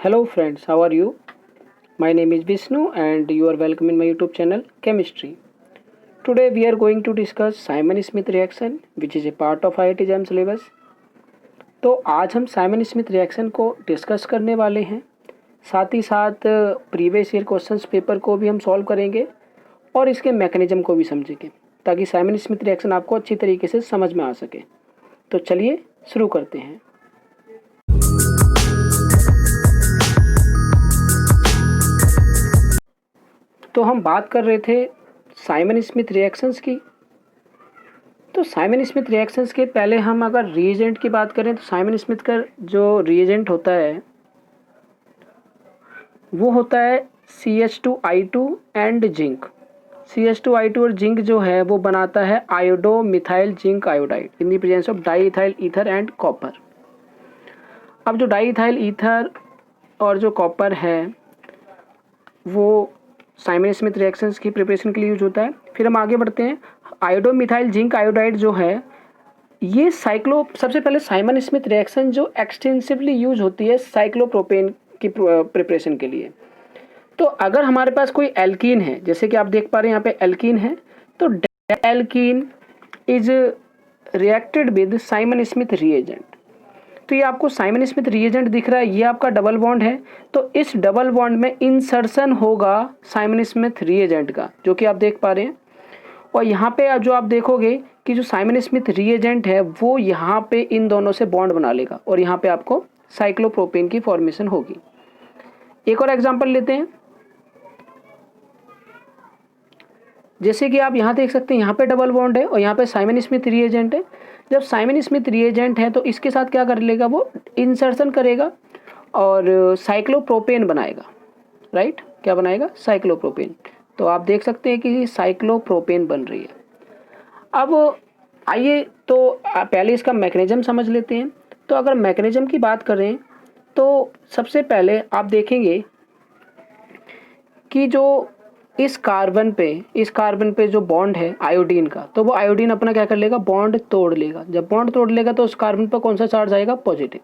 Hello friends, how are you? My name is Vishnu and you are welcome in my YouTube channel Chemistry. Today we are going to discuss Simon-Smith reaction which is a part of IIT JAM syllabus. तो आज हम Simon Smith reaction को discuss करने वाले हैं, साथ ही साथ previous year questions paper को भी हम सॉल्व करेंगे और इसके मैकेनिज्म को भी समझेंगे ताकि साइमन स्मिथ रिएक्शन आपको अच्छी तरीके से समझ में आ सके। तो चलिए शुरू करते हैं। तो हम बात कर रहे थे साइमन स्मिथ रिएक्शंस की। तो साइमन स्मिथ रिएक्शंस के पहले हम अगर रिएजेंट की बात करें तो साइमन स्मिथ का जो रिएजेंट होता है वो होता है CH2I2 एंड जिंक। CH2I2 और जिंक जो है वो बनाता है iodo methyl zinc iodide in the presence of diethyl ether and copper. अब जो डाईइथाइल ईथर और जो कॉपर है वो साइमन स्मिथ रिएक्शंस की प्रिपरेशन के लिए यूज होता है। फिर हम आगे बढ़ते हैं। आयोडो मिथाइल जिंक आयोडाइड जो है ये सबसे पहले साइमन स्मिथ रिएक्शन जो एक्सटेंसिवली यूज होती है साइक्लोप्रोपेन की प्रिपरेशन के लिए। तो अगर हमारे पास कोई एल्कीन है, जैसे कि आप देख पा रहे हैं यहाँ पे एल्कीन है, तो alkene is reacted with Simon Smith reagent. तो ये आपको साइमन स्मिथ रिएजेंट दिख रहा है, ये आपका डबल बॉन्ड है। तो इस डबल बॉन्ड में इंसर्शन होगा साइमन स्मिथ रिएजेंट का, जो कि आप देख पा रहे हैं। और यहाँ पे जो आप देखोगे कि जो साइमन स्मिथ रिएजेंट है वो यहाँ पे इन दोनों से बॉन्ड बना लेगा और यहाँ पे आपको साइक्लोप्रोपेन की फॉर्मेशन होगी। एक और एग्जांपल लेते हैं। जैसे कि आप यहाँ देख सकते हैं, यहाँ पे डबल बॉन्ड है और यहाँ पे साइमन स्मिथ रिएजेंट है। जब साइमन स्मिथ रिएजेंट है तो इसके साथ क्या कर लेगा, वो इंसर्शन करेगा और साइक्लोप्रोपेन बनाएगा। राइट, क्या बनाएगा, साइक्लोप्रोपेन। तो आप देख सकते हैं कि साइक्लोप्रोपेन बन रही है। अब आइए तो पहले इसका मैकेनिज्म समझ लेते हैं। तो अगर मैकेनिज्म की बात करें तो सबसे पहले आप देखेंगे कि जो इस कार्बन पे जो बॉन्ड है आयोडीन का, तो वो आयोडीन अपना क्या कर लेगा, बॉन्ड तोड़ लेगा। जब बॉन्ड तोड़ लेगा तो उस कार्बन पर कौन सा चार्ज आएगा, पॉजिटिव।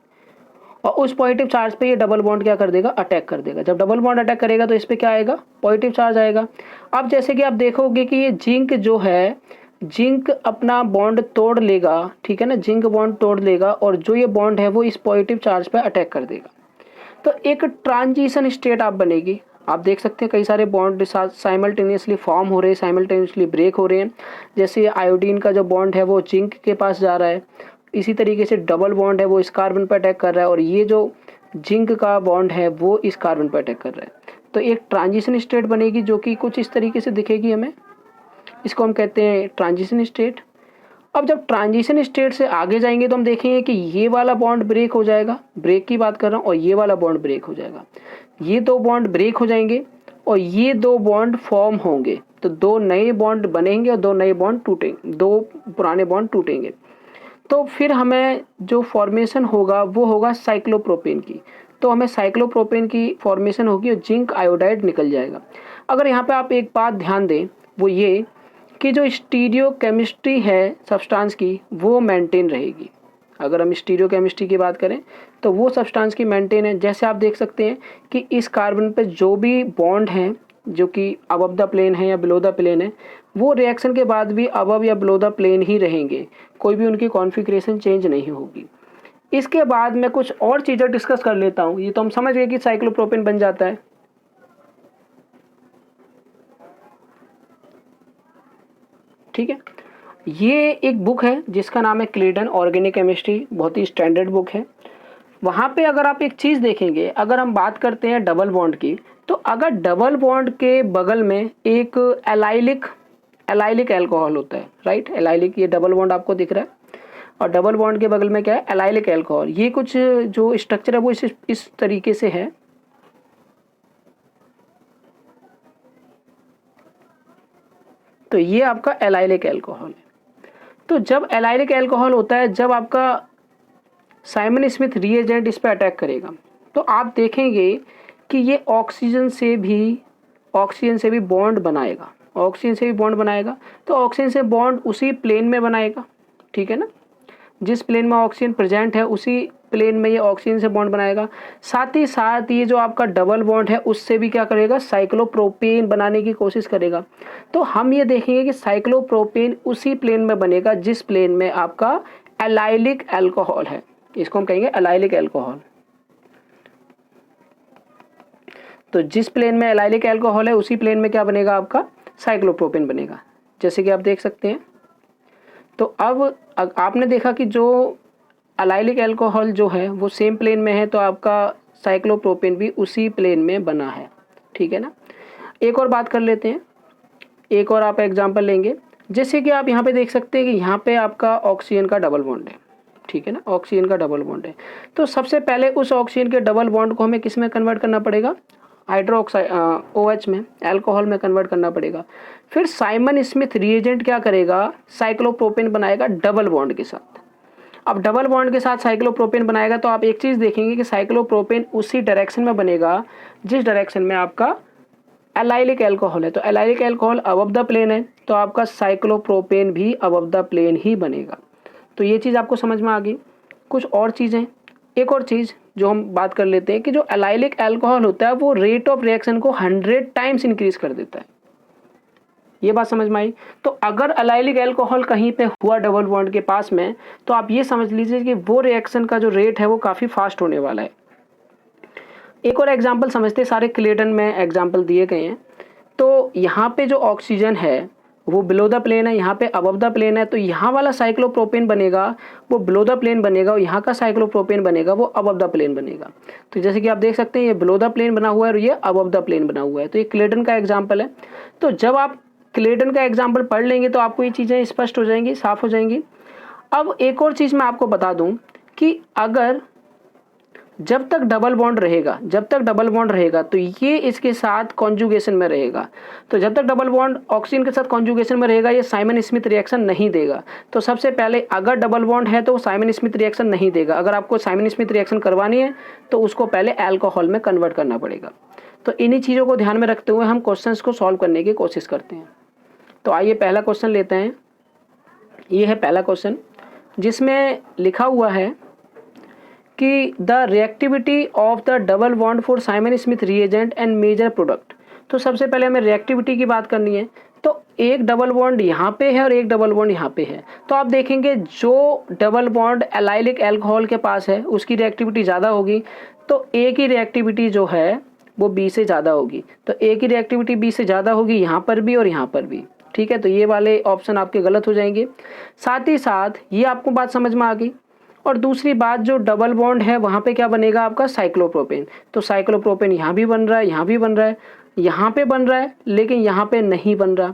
और उस पॉजिटिव चार्ज पे ये डबल बॉन्ड क्या कर देगा, अटैक कर देगा। जब डबल बॉन्ड अटैक करेगा तो इस पे क्या आएगा, पॉजिटिव चार्ज आएगा। अब जैसे कि आप देखोगे कि ये जिंक जो है, जिंक अपना बॉन्ड तोड़ लेगा, ठीक है ना, जिंक बॉन्ड तोड़ लेगा और जो ये बॉन्ड है वो इस पॉजिटिव चार्ज पे अटैक कर देगा। तो एक ट्रांजिशन स्टेट आप बनेगी। आप देख सकते हैं कई सारे बॉन्ड साइमल्टेनियसली फॉर्म हो रहे हैं, साइमल्टेनियसली ब्रेक हो रहे हैं। जैसे आयोडीन का जो बॉन्ड है वो जिंक के पास जा रहा है, इसी तरीके से डबल बॉन्ड है वो इस कार्बन पर अटैक कर रहा है और ये जो जिंक का बॉन्ड है वो इस कार्बन पर अटैक कर रहा है। तो एक ट्रांजिशन स्टेट बनेगी जो कि कुछ इस तरीके से दिखेगी हमें। इसको हम कहते हैं ट्रांजिशन स्टेट। अब जब ट्रांजिशन स्टेट से आगे जाएंगे तो हम देखेंगे कि ये वाला बॉन्ड ब्रेक हो जाएगा, ब्रेक की बात कर रहा हूँ, और ये वाला बॉन्ड ब्रेक हो जाएगा। ये दो बॉन्ड ब्रेक हो जाएंगे और ये दो बॉन्ड फॉर्म होंगे। तो दो नए बॉन्ड बनेंगे और दो नए बॉन्ड टूटेंगे, दो पुराने बॉन्ड टूटेंगे। तो फिर हमें जो फॉर्मेशन होगा वो होगा साइक्लोप्रोपेन की। तो हमें साइक्लोप्रोपेन की फॉर्मेशन होगी और जिंक आयोडाइड निकल जाएगा। अगर यहाँ पे आप एक बात ध्यान दें वो ये कि जो स्टीरियो केमिस्ट्री है सब्सटेंस की वो मेंटेन रहेगी। अगर हम स्टीरियो केमिस्ट्री की बात करें तो वो सब्सटेंस की मेंटेन है। जैसे आप देख सकते हैं कि इस कार्बन पे जो भी बॉन्ड हैं जो कि अबव द प्लेन है या बिलो द प्लेन है, वो रिएक्शन के बाद भी अबव या बिलो द प्लेन ही रहेंगे, कोई भी उनकी कॉन्फ़िगरेशन चेंज नहीं होगी। इसके बाद मैं कुछ और चीज़ें डिस्कस कर लेता हूँ। ये तो हम समझ गए कि साइक्लोप्रोपेन बन जाता है। ठीक है, ये एक बुक है जिसका नाम है क्लेटन ऑर्गेनिक केमिस्ट्री, बहुत ही स्टैंडर्ड बुक है। वहाँ पे अगर आप एक चीज़ देखेंगे, अगर हम बात करते हैं डबल बॉन्ड की, तो अगर डबल बॉन्ड के बगल में एक एलाइलिक अल्कोहल होता है, राइट, एलाइलिक, ये डबल बॉन्ड आपको दिख रहा है और डबल बॉन्ड के बगल में क्या है, एलाइलिक अल्कोहल। ये कुछ जो स्ट्रक्चर है वो इस तरीके से है। तो ये आपका एलाइलिक अल्कोहल है। तो जब एलाइलिक अल्कोहल होता है, जब आपका साइमन स्मिथ रिएजेंट इस पर अटैक करेगा तो आप देखेंगे कि ये ऑक्सीजन से भी बॉन्ड बनाएगा, ऑक्सीजन से भी बॉन्ड बनाएगा। तो ऑक्सीजन से बॉन्ड उसी प्लेन में बनाएगा, ठीक है ना, जिस प्लेन में ऑक्सीजन प्रेजेंट है उसी प्लेन में ये ऑक्सीजन से बॉन्ड बनाएगा, साथ ही साथ ये जो आपका डबल बॉन्ड है उससे भी क्या करेगा, साइक्लोप्रोपेन बनाने की कोशिश करेगा। तो हम ये देखेंगे कि साइक्लोप्रोपेन उसी प्लेन में बनेगा जिस प्लेन में आपका एलाइलिक अल्कोहल है, इसको हम कहेंगे एलाइलिक अल्कोहल। तो जिस प्लेन में एलाइलिक अल्कोहल है उसी प्लेन में क्या बनेगा, आपका साइक्लोप्रोपेन बनेगा, जैसे कि आप देख सकते हैं। तो अब आपने देखा कि जो एलाइलिक अल्कोहल जो है वो सेम प्लेन में है, तो आपका साइक्लोप्रोपेन भी उसी प्लेन में बना है, ठीक है ना। एक और बात कर लेते हैं, एक और आप एग्जांपल लेंगे, जैसे कि आप यहाँ पे देख सकते हैं कि यहाँ पे आपका ऑक्सीजन का डबल बॉन्ड है, ठीक है ना, ऑक्सीजन का डबल बॉन्ड है। तो सबसे पहले उस ऑक्सीजन के डबल बॉन्ड को हमें किस में कन्वर्ट करना पड़ेगा, हाइड्रोक्साइड OH में, अल्कोहल में कन्वर्ट करना पड़ेगा। फिर साइमन स्मिथ रिएजेंट क्या करेगा, साइक्लोप्रोपेन बनाएगा डबल बॉन्ड के साथ। अब डबल बॉन्ड के साथ साइक्लोप्रोपेन बनाएगा तो आप एक चीज़ देखेंगे कि साइक्लोप्रोपेन उसी डायरेक्शन में बनेगा जिस डायरेक्शन में आपका एलाइलिक अल्कोहल है। तो allylic alcohol above the plane है, तो आपका साइक्लोप्रोपेन भी अबव द प्लेन ही बनेगा। तो ये चीज़ आपको समझ में आ गई। कुछ और चीज़ें, एक और चीज़ जो हम बात कर लेते हैं कि जो एलाइलिक अल्कोहल होता है वो रेट ऑफ रिएक्शन को 100 टाइम्स इंक्रीज कर देता है, ये बात समझ में आई। तो अगर एलाइलिक अल्कोहल कहीं पे हुआ डबल बॉन्ड के पास में, तो आप ये समझ लीजिए कि वो रिएक्शन का जो रेट है वो काफ़ी फास्ट होने वाला है। एक और एग्जांपल समझते, सारे क्लेटन में एग्जांपल दिए गए हैं। तो यहाँ पे जो ऑक्सीजन है वो बिलो द प्लेन है, यहाँ पे अबव द प्लेन है, तो यहाँ वाला साइक्लोप्रोपेन बनेगा वो बिलो द प्लेन बनेगा और यहाँ का साइक्लोप्रोपेन बनेगा वो अबव द प्लेन बनेगा। तो जैसे कि आप देख सकते हैं ये बिलो द प्लेन बना हुआ है और ये अबव द प्लेन बना हुआ है। तो ये क्लेटन का एग्जाम्पल है। तो जब आप क्लेटन का एग्जाम्पल पढ़ लेंगे तो आपको ये चीज़ें स्पष्ट हो जाएंगी, साफ हो जाएंगी। अब एक और चीज़ मैं आपको बता दूं कि अगर जब तक डबल बॉन्ड रहेगा तो ये इसके साथ कॉन्जुगेशन में रहेगा। तो जब तक डबल बॉन्ड ऑक्सीजन के साथ कॉन्जुगेशन में रहेगा ये साइमन स्मिथ रिएक्शन नहीं देगा। तो सबसे पहले अगर डबल बॉन्ड है तो साइमन स्मिथ रिएक्शन नहीं देगा। अगर आपको साइमन स्मिथ रिएक्शन करवानी है तो उसको पहले अल्कोहल में कन्वर्ट करना पड़ेगा। तो इन्हीं चीज़ों को ध्यान में रखते हुए हम क्वेश्चंस को सॉल्व करने की कोशिश करते हैं। तो आइए पहला क्वेश्चन लेते हैं। ये है पहला क्वेश्चन जिसमें लिखा हुआ है कि the reactivity of the double bond for Simon Smith reagent and major product. तो सबसे पहले हमें रिएक्टिविटी की बात करनी है। तो एक डबल बॉन्ड यहाँ पे है और एक डबल बॉन्ड यहाँ पे है। तो आप देखेंगे जो डबल बॉन्ड एलाइलिक अल्कोहल के पास है उसकी रिएक्टिविटी ज़्यादा होगी, तो ए की रिएक्टिविटी जो है वो बी से ज़्यादा होगी। तो ए की रिएक्टिविटी बी से ज़्यादा होगी यहाँ पर भी और यहाँ पर भी, ठीक है। तो ये वाले ऑप्शन आपके गलत हो जाएंगे। साथ ही साथ ये आपको बात समझ में आ गई। और दूसरी बात, जो डबल बॉन्ड है वहाँ पे क्या बनेगा आपका साइक्लोप्रोपेन। तो साइक्लोप्रोपेन यहाँ भी बन रहा है, यहाँ भी बन रहा है, यहाँ पे बन रहा है, लेकिन यहाँ पे नहीं बन रहा,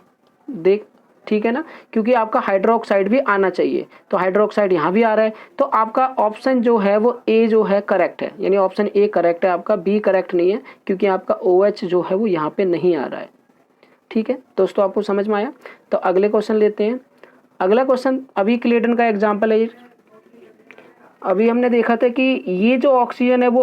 देख, ठीक है ना, क्योंकि आपका हाइड्रोक्साइड भी आना चाहिए। तो हाइड्रोक्साइड यहाँ भी आ रहा है। तो आपका ऑप्शन जो है वो ए जो है करेक्ट है, यानी ऑप्शन ए करेक्ट है, आपका बी करेक्ट नहीं है, क्योंकि आपका OH जो है वो यहाँ पे नहीं आ रहा है। ठीक है दोस्तों, आपको समझ में आया। तो अगले क्वेश्चन लेते हैं। अगला क्वेश्चन अभी क्लेटन का एग्जाम्पल है। अभी हमने देखा था कि ये जो ऑक्सीजन है वो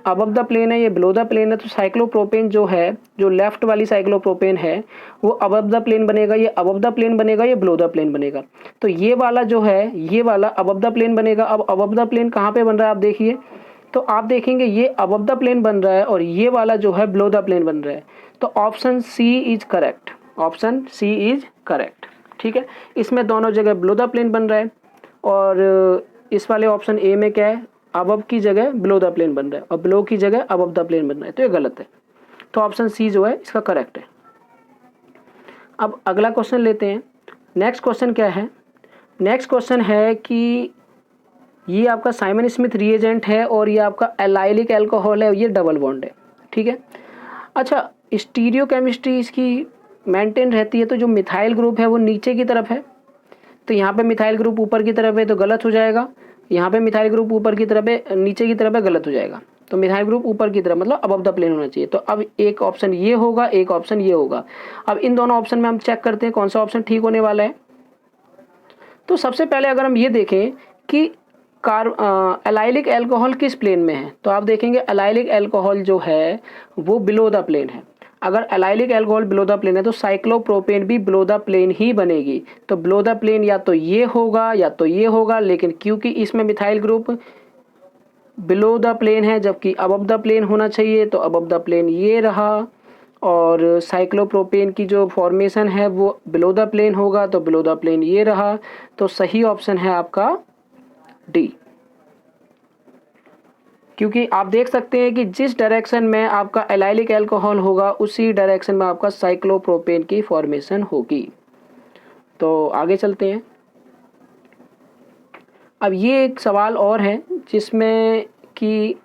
अबव द प्लेन है, ये बिलो द प्लेन है। तो साइक्लोप्रोपेन जो है, जो लेफ्ट वाली साइक्लोप्रोपेन है वो अबव द प्लेन बनेगा, ये अबव द प्लेन बनेगा, ये बिलो द प्लेन बनेगा। तो ये वाला जो है, ये वाला अबव द प्लेन बनेगा। अब अबव द प्लेन कहाँ पे बन रहा है आप देखिए, तो आप देखेंगे ये अबव द प्लेन बन रहा है और ये वाला जो है बिलो द प्लेन बन रहा है। तो option C is correct, option C is correct. ठीक है, इसमें दोनों जगह बिलो द प्लेन बन रहा है और इस वाले ऑप्शन ए में क्या है, अबव की जगह बिलो द प्लेन बन रहा है और बिलो की जगह अबव द प्लेन बन रहा है। तो ये गलत है। तो ऑप्शन सी जो है इसका करेक्ट है। अब अगला क्वेश्चन लेते हैं। नेक्स्ट क्वेश्चन क्या है, नेक्स्ट क्वेश्चन है कि ये आपका साइमन स्मिथ रिएजेंट है और ये आपका एलाइलिक अल्कोहल है, ये डबल बॉन्ड है। ठीक है, अच्छा, स्टीरियो केमिस्ट्री इसकी मेंटेन रहती है। तो जो मिथाइल ग्रुप है वो नीचे की तरफ है, तो यहाँ पे मिथाइल ग्रुप ऊपर की तरफ है तो गलत हो जाएगा। यहाँ पे मिथाइल ग्रुप ऊपर की तरफ है, नीचे की तरफ है, गलत हो जाएगा। तो मिथाइल ग्रुप ऊपर की तरफ मतलब अबव द प्लेन होना चाहिए। तो अब एक ऑप्शन ये होगा, एक ऑप्शन ये होगा। अब इन दोनों ऑप्शन में हम चेक करते हैं कौन सा ऑप्शन ठीक होने वाला है। तो सबसे पहले अगर हम ये देखें कि एलाइलिक अल्कोहल किस प्लेन में है, तो आप देखेंगे एलाइलिक अल्कोहल जो है वो बिलो द प्लेन है। अगर allylic alcohol below the plane है तो साइक्लोप्रोपेन भी बिलो द प्लेन ही बनेगी। तो बिलो द प्लेन या तो ये होगा या तो ये होगा, लेकिन क्योंकि इसमें methyl group below the plane है, जबकि अबव द प्लेन होना चाहिए, तो अबव द प्लेन ये रहा। और साइक्लोप्रोपेन की जो फॉर्मेशन है वो बिलो द प्लेन होगा, तो बिलो द प्लेन ये रहा। तो सही ऑप्शन है आपका डी, क्योंकि आप देख सकते हैं कि जिस डायरेक्शन में आपका एलाइलिक अल्कोहल होगा उसी डायरेक्शन में आपका साइक्लोप्रोपेन की फॉर्मेशन होगी। तो आगे चलते हैं। अब ये एक सवाल और है जिसमें कि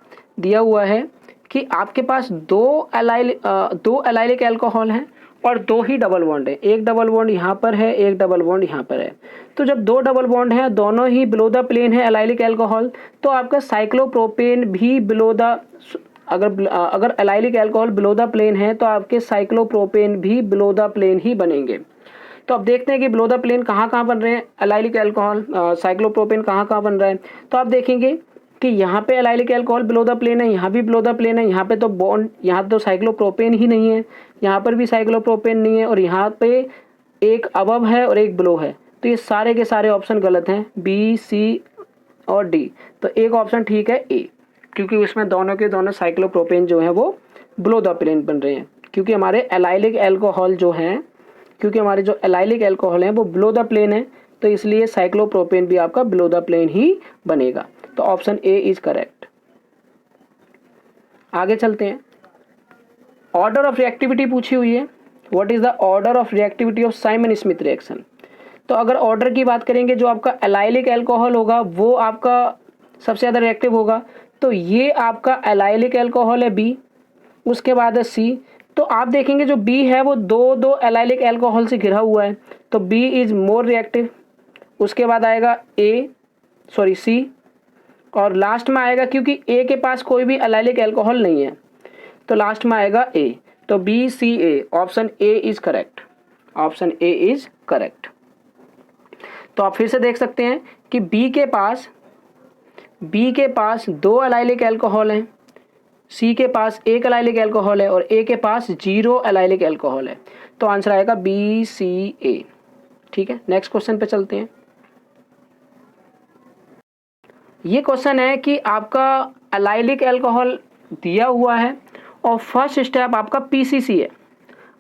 दिया हुआ है कि आपके पास दो एलाइलिक अल्कोहल हैं और दो ही डबल बॉन्ड है। एक डबल बॉन्ड यहाँ पर है, एक डबल बॉन्ड यहाँ पर है। तो जब दो डबल बॉन्ड हैं, दोनों ही बिलो द प्लेन है एलाइलिक अल्कोहल, तो आपका साइक्लोप्रोपेन भी बिलो द, अगर allylic alcohol below the plane है तो आपके साइक्लोप्रोपेन भी बिलो द प्लेन ही बनेंगे। तो अब देखते हैं कि बिलो द प्लेन कहाँ कहाँ बन रहे हैं एलाइलिक अल्कोहल, साइक्लोप्रोपेन कहाँ कहाँ बन रहा है। तो आप देखेंगे कि यहाँ पे allylic alcohol below the plane है, यहाँ भी बिलो द प्लेन है, यहाँ पे तो बॉन्ड, यहाँ तो साइक्लोप्रोपेन ही नहीं है, यहाँ पर भी साइक्लोप्रोपेन नहीं है, और यहाँ पे एक अबव है और एक बिलो है। तो ये सारे के सारे ऑप्शन गलत हैं, बी, सी और डी। तो एक ऑप्शन ठीक है ए, क्योंकि उसमें दोनों के दोनों साइक्लोप्रोपेन जो है वो बिलो द प्लेन बन रहे हैं। क्योंकि हमारे एलाइलिक अल्कोहल जो हैं, क्योंकि हमारे जो एलाइलिक अल्कोहल हैं वो बिलो द प्लेन है, तो इसलिए साइक्लोप्रोपेन भी आपका बिलो द प्लेन ही बनेगा। तो ऑप्शन ए इज करेक्ट। आगे चलते हैं। ऑर्डर ऑफ रिएक्टिविटी पूछी हुई है, what is the order of reactivity of Simon Smith reaction. तो अगर ऑर्डर की बात करेंगे, जो आपका एलाइलिक अल्कोहल होगा वो आपका सबसे ज़्यादा रिएक्टिव होगा। तो ये आपका एलाइलिक अल्कोहल है बी, उसके बाद है सी। तो आप देखेंगे जो बी है वो दो एलाइलिक अल्कोहल से घिरा हुआ है, तो बी इज मोर रिएक्टिव। उसके बाद आएगा सी, और लास्ट में आएगा, क्योंकि ए के पास कोई भी एलाइलिक अल्कोहल नहीं है, तो लास्ट में आएगा ए। तो B, C, A, option A is correct. Option A is correct. तो आप फिर से देख सकते हैं कि बी के पास दो एलाइलिक अल्कोहल हैं, सी के पास एक एलाइलिक अल्कोहल है और ए के पास 0 एलाइलिक अल्कोहल है। तो आंसर आएगा बी, सी, ए। ठीक है, नेक्स्ट क्वेश्चन पे चलते हैं। ये क्वेश्चन है कि आपका एलाइलिक अल्कोहल दिया हुआ है और फर्स्ट स्टेप आपका पीसीसी है।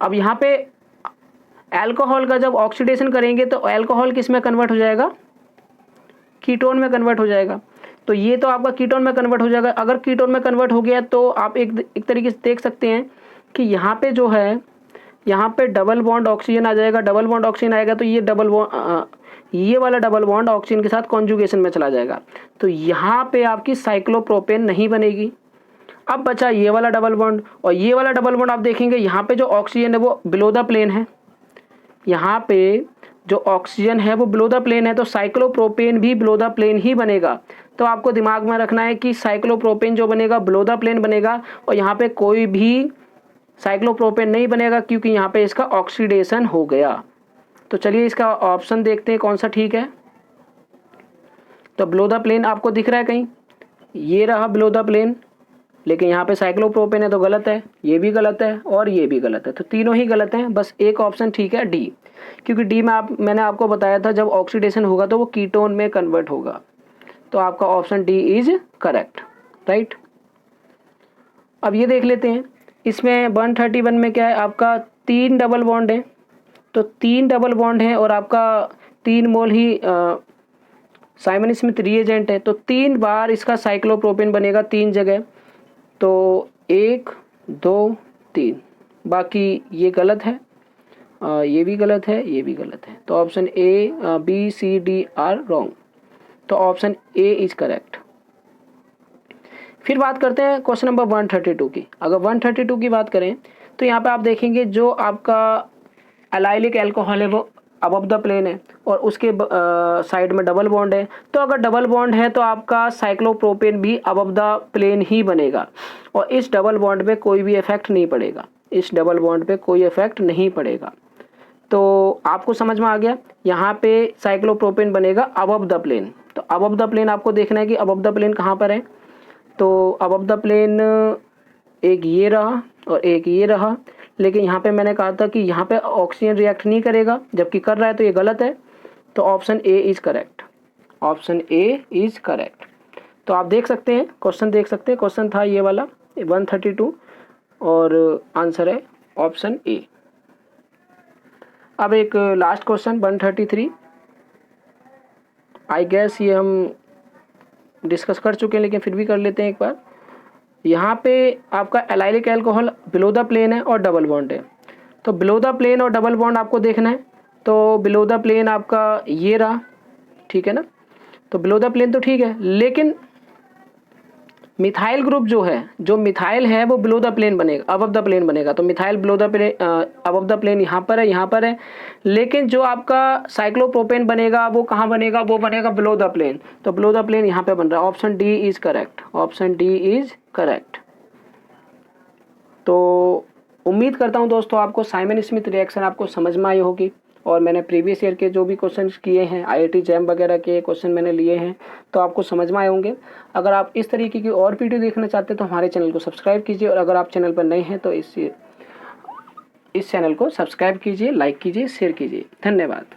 अब यहाँ पे अल्कोहल का जब ऑक्सीडेशन करेंगे तो अल्कोहल किस में कन्वर्ट हो जाएगा, कीटोन में कन्वर्ट हो जाएगा। तो ये तो आपका कीटोन में कन्वर्ट हो जाएगा। अगर कीटोन में कन्वर्ट हो गया तो आप एक तरीके से देख सकते हैं कि यहाँ पे जो है, यहाँ पे डबल बॉन्ड ऑक्सीजन आ जाएगा। डबल बॉन्ड ऑक्सीजन आएगा तो ये वाला डबल बॉन्ड ऑक्सीजन के साथ कॉन्जुगेशन में चला जाएगा, तो यहाँ पे आपकी साइक्लोप्रोपेन नहीं बनेगी। अब बचा ये वाला डबल बॉन्ड, और ये वाला डबल बॉन्ड आप देखेंगे यहाँ पे जो ऑक्सीजन है वो बिलो द प्लेन है, यहाँ पे जो ऑक्सीजन है वो बिलो द प्लेन है, तो साइक्लोप्रोपेन भी बिलो द प्लेन ही बनेगा। तो आपको दिमाग में रखना है कि साइक्लोप्रोपेन जो बनेगा बिलो द प्लेन बनेगा, और यहाँ पे कोई भी साइक्लोप्रोपेन नहीं बनेगा क्योंकि यहाँ पे इसका ऑक्सीडेशन हो गया। तो चलिए इसका ऑप्शन देखते हैं कौन सा ठीक है। तो बिलो द प्लेन आपको दिख रहा है कहीं, ये रहा बिलो द प्लेन, लेकिन यहाँ पे साइक्लोप्रोपेन है तो गलत है, ये भी गलत है और ये भी गलत है। तो तीनों ही गलत हैं, बस एक ऑप्शन ठीक है डी, क्योंकि डी में मैंने आपको बताया था जब ऑक्सीडेशन होगा तो वो कीटोन में कन्वर्ट होगा। तो आपका option D is correct, right. अब ये देख लेते हैं, इसमें 131 में क्या है, आपका 3 डबल बॉन्ड है। तो 3 डबल बॉन्ड है और आपका 3 मोल ही साइमन स्मिथ रिएजेंट है, तो 3 बार इसका साइक्लोप्रोपेन बनेगा 3 जगह। तो 1, 2, 3, बाकी ये गलत है, ये भी गलत है, ये भी गलत है। तो option A, B, C, D are wrong. तो ऑप्शन ए इज करेक्ट। फिर बात करते हैं क्वेश्चन नंबर 132 की। अगर 132 की बात करें तो यहाँ पे आप देखेंगे जो आपका एलाइलिक अल्कोहल है वो अबव द प्लेन है और उसके साइड में डबल बॉन्ड है। तो अगर डबल बॉन्ड है तो आपका साइक्लोप्रोपेन भी अबव द प्लेन ही बनेगा, और इस डबल बॉन्ड पे कोई भी इफेक्ट नहीं पड़ेगा, इस डबल बॉन्ड पे कोई इफेक्ट नहीं पड़ेगा। तो आपको समझ में आ गया, यहाँ पे साइक्लोप्रोपेन बनेगा अबव द प्लेन। तो अबव द प्लेन आपको देखना है कि अबव द प्लेन कहाँ पर है। तो अबव द प्लेन एक ये रहा और एक ये रहा, लेकिन यहाँ पे मैंने कहा था कि यहाँ पे ऑक्सीजन रिएक्ट नहीं करेगा, जबकि कर रहा है, तो ये गलत है। तो option A is correct, option A is correct. तो आप देख सकते हैं, क्वेश्चन देख सकते हैं, क्वेश्चन था ये वाला 132 और आंसर है ऑप्शन ए। अब एक लास्ट क्वेश्चन 133, आई गेस ये हम डिस्कस कर चुके हैं लेकिन फिर भी कर लेते हैं एक बार। यहाँ पे आपका allylic alcohol below the plane है और डबल बॉन्ड है। तो बिलो द प्लेन और डबल बॉन्ड आपको देखना है। तो बिलो द प्लेन आपका ये रहा, ठीक है ना। तो बिलो द प्लेन तो ठीक है, लेकिन मिथाइल ग्रुप जो है, जो मिथाइल है वो बिलो द प्लेन बनेगा, अबव द प्लेन बनेगा। तो methyl below the plane, above the plane यहाँ पर है, यहाँ पर है। लेकिन जो आपका साइक्लोप्रोपेन बनेगा वो कहाँ बनेगा, वो बनेगा बिलो द प्लेन। तो बिलो द प्लेन यहाँ पे बन रहा है। Option D is correct, option D is correct. तो उम्मीद करता हूँ दोस्तों आपको साइमन स्मिथ रिएक्शन आपको समझ में आई होगी। और मैंने प्रीवियस ईयर के जो भी क्वेश्चंस किए हैं, IIT जैम वगैरह के क्वेश्चन मैंने लिए हैं, तो आपको समझ में आए होंगे। अगर आप इस तरीके की और वीडियो देखना चाहते हैं तो हमारे चैनल को सब्सक्राइब कीजिए, और अगर आप चैनल पर नए हैं तो इस चैनल को सब्सक्राइब कीजिए, लाइक कीजिए, शेयर कीजिए। धन्यवाद।